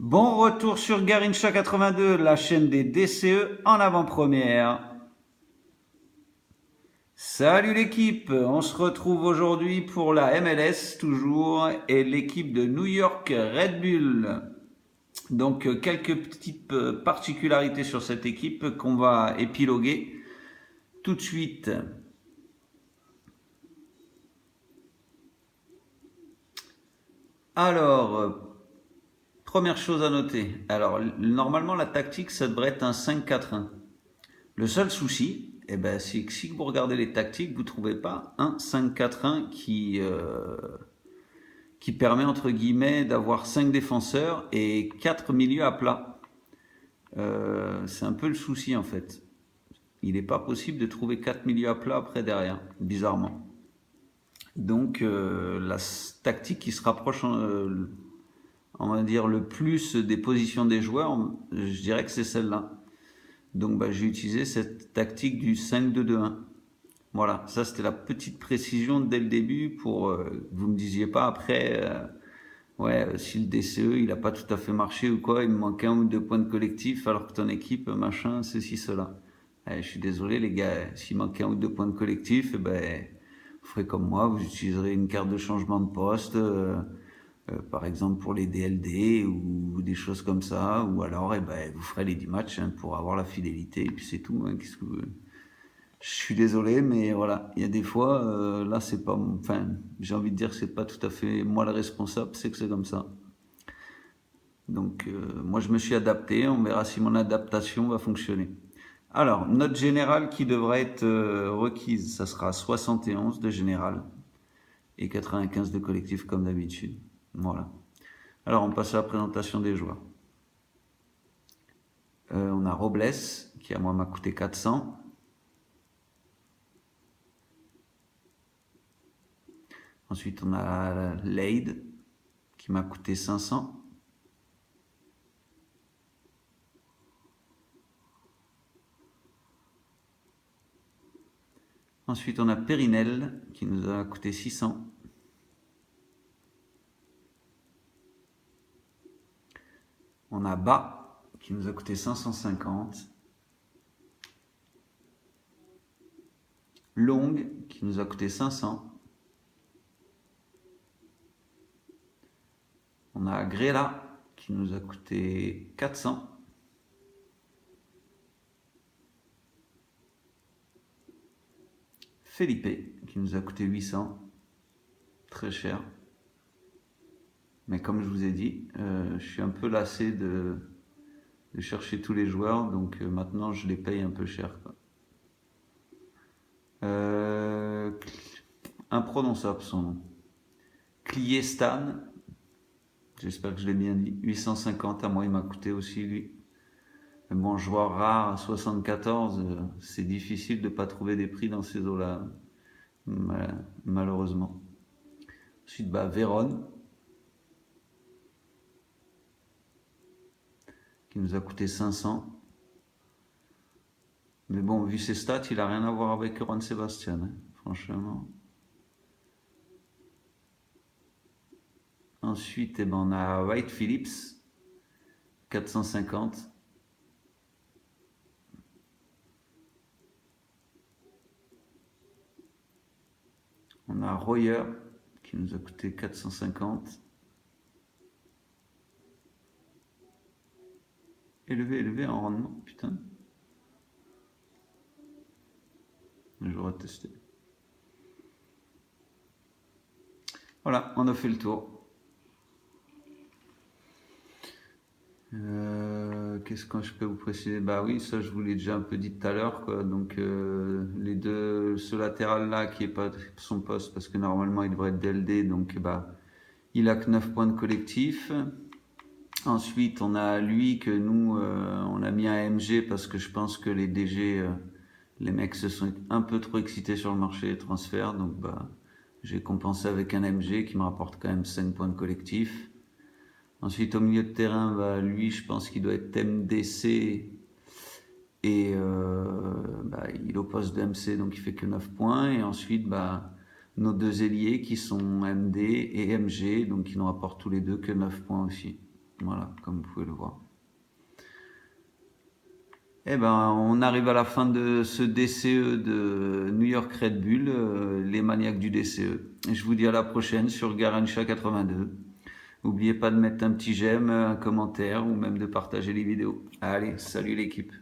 Bon retour sur Garincha 82, la chaîne des DCE en avant-première. Salut l'équipe, on se retrouve aujourd'hui pour la MLS toujours et l'équipe de New York Red Bull. Donc quelques petites particularités sur cette équipe qu'on va épiloguer tout de suite. Alors, première chose à noter. Alors, normalement la tactique ça devrait être un 5-4-1. Le seul souci, c'est que si vous regardez les tactiques, vous ne trouvez pas un 5-4-1 qui permet entre guillemets d'avoir 5 défenseurs et 4 milieux à plat. C'est un peu le souci en fait. Il n'est pas possible de trouver 4 milieux à plat après derrière, bizarrement. Donc la tactique qui se rapproche, on va dire, le plus des positions des joueurs, je dirais que c'est celle-là. Donc j'ai utilisé cette tactique du 5-2-2-1. Voilà, ça c'était la petite précision dès le début pour que vous me disiez pas après, si le DCE il a pas tout à fait marché ou quoi, il me manque un ou deux points de collectif alors que ton équipe, machin, ceci, cela. Je suis désolé les gars, s'il manque un ou deux points de collectif, vous ferez comme moi, vous utiliserez une carte de changement de poste, par exemple pour les DLD ou des choses comme ça, ou alors vous ferez les 10 matchs pour avoir la fidélité, et puis c'est tout. Qu'est-ce que vous... Je suis désolé, mais voilà, il y a des fois, là, c'est pas, enfin, j'ai envie de dire que c'est pas tout à fait moi le responsable, c'est que c'est comme ça. Donc, moi, je me suis adapté. On verra si mon adaptation va fonctionner. Alors, note générale qui devrait être requise, ça sera 71 de général et 95 de collectif comme d'habitude. Voilà. Alors, on passe à la présentation des joueurs. On a Robles, qui à moi m'a coûté 400. Ensuite, on a Lade, qui m'a coûté 500. Ensuite, on a Périnel, qui nous a coûté 600. On a Bas, qui nous a coûté 550. Long, qui nous a coûté 500. On a Grela, qui nous a coûté 400. Felipe, qui nous a coûté 800. Très cher. Mais comme je vous ai dit, je suis un peu lassé de chercher tous les joueurs, donc maintenant je les paye un peu cher, quoi. Imprononçable son nom. Kliestan, j'espère que je l'ai bien dit, 850, à moi il m'a coûté aussi lui. Mais bon, joueur rare à 74, c'est difficile de ne pas trouver des prix dans ces eaux-là, malheureusement. Ensuite, Véron, qui nous a coûté 500. Mais bon, vu ses stats, il n'a rien à voir avec Juan Sebastian, hein, franchement. Ensuite, on a White Phillips, 450. On a Royer, qui nous a coûté 450. Élevé en rendement, putain. J'aurais testé. Voilà, on a fait le tour. Qu'est-ce que je peux vous préciser? Bah oui, ça je vous l'ai déjà un peu dit tout à l'heure, quoi. Donc les deux, ce latéral là qui est pas son poste parce que normalement il devrait être DLD, donc il a que 9 points de collectif. Ensuite on a lui que nous on a mis à MG parce que je pense que les DG, les mecs se sont un peu trop excités sur le marché des transferts, donc j'ai compensé avec un MG qui me rapporte quand même 5 points de collectif. Ensuite, au milieu de terrain, lui, je pense qu'il doit être MDC et il est au poste de MC, donc il fait que 9 points. Et ensuite, nos deux ailiers qui sont MD et MG, donc ils nous rapportent tous les deux que 9 points aussi. Voilà, comme vous pouvez le voir. Eh ben, on arrive à la fin de ce DCE de New York Red Bull, les maniaques du DCE. Et je vous dis à la prochaine sur Garancha 82. N'oubliez pas de mettre un petit j'aime, un commentaire ou même de partager les vidéos. Allez, salut l'équipe.